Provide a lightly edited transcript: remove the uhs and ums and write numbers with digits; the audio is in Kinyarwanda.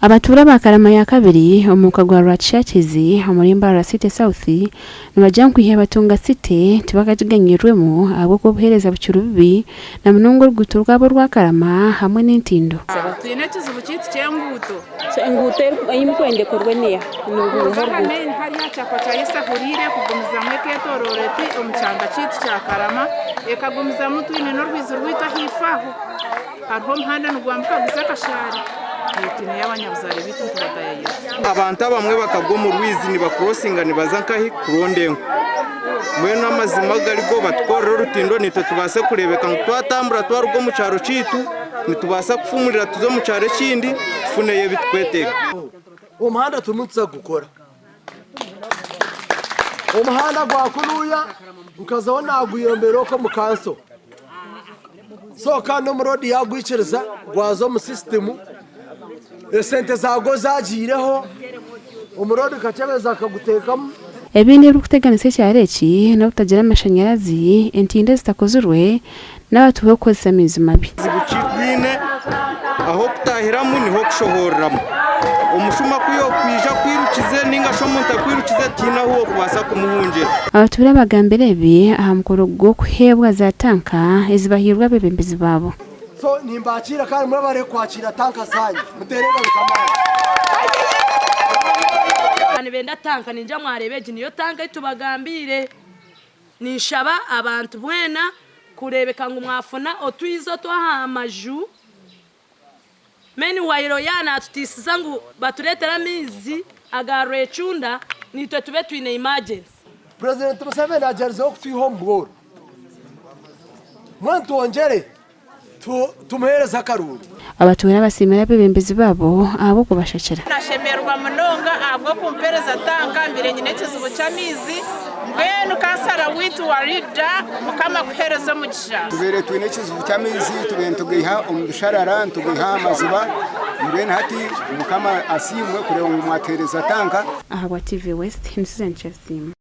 Abatuura ba Karama ya kabiri omuka gwa Rwachiachizi omuri Mbarara City South nibajyankwiha Abatunga City tibakatiganyirwemu obuheereza bubi na munongo rw'uruguto rwabo rwa Karama hamwe n'entindo. Tuyine kizibu kitu ky'enguuto. Enguuto ey'Mukwende korweniya hariya cyapa cyayisahurire kugumiza mweketororeti omukyanga kitu kya Karama ekagumiza mutwine n'orwizi rwita hifaho hariho omuhanda nigwambuka guza Kashari. Abantu bamwe bakagwa mu rwizi ni bakrosinga nibaza nkahi kurondengo mwene amazima garigo batwara rutindo nito tubase kurebeka ngo twatambura twarwo mu cyaro citu nitubasa kufumurira tuzo mu cyaro kindi tufuneye bitweteka umuhanda tumutsa gukora umuhanda gwa kuruya ukazaho naguyombero ko mukanso so kano murodi yagwicereza gwazo mu system sente zago zagireho umurodi kacebeza akagutekamo ebindi rukuteganise cyareki no kutagira amashanyarazi entinde zitakozurwe n'abatuwe kozesa mizi mabi zibukibine aho kutahiramu niho kushohoramo umushuma kuyo kwija kwirukize ninga shomunta kwirukize tinaho kubasa kumuhunjira abatuura bagamberebi ahamukoro gwo kuhebwa za tanka ezibahirwa bebembezi babo so nimbakira kandi muri bare kwakira tanka zanyu muterega bikamara kandi benda tanka ninja mwarebeje niyo tanka itubagambire nishaba abantu bwena kurebeka ngo mwafuna otwizo twahamaju meni wayiro yana tutisiza ngo baturetera mizi agarecunda nitwe tube twine emergency President Museveni agerzeho kutwihombo mwantu wongere tumuhereza akaruru abatuura basimira bebembezi babo abo kubashakira nashemerwa munonga abwo kumpereza tanga mbere nyine kizibu cy'amizi mbwenu kansara witu warida mukama kuhereza mu gisha tubere twine kizibu cy'amizi tugiha omusharara tugiha amaziba mbwenu hati mukama asimwe kureba ngo mwatereza tanga aha wa TV West Ensinganto.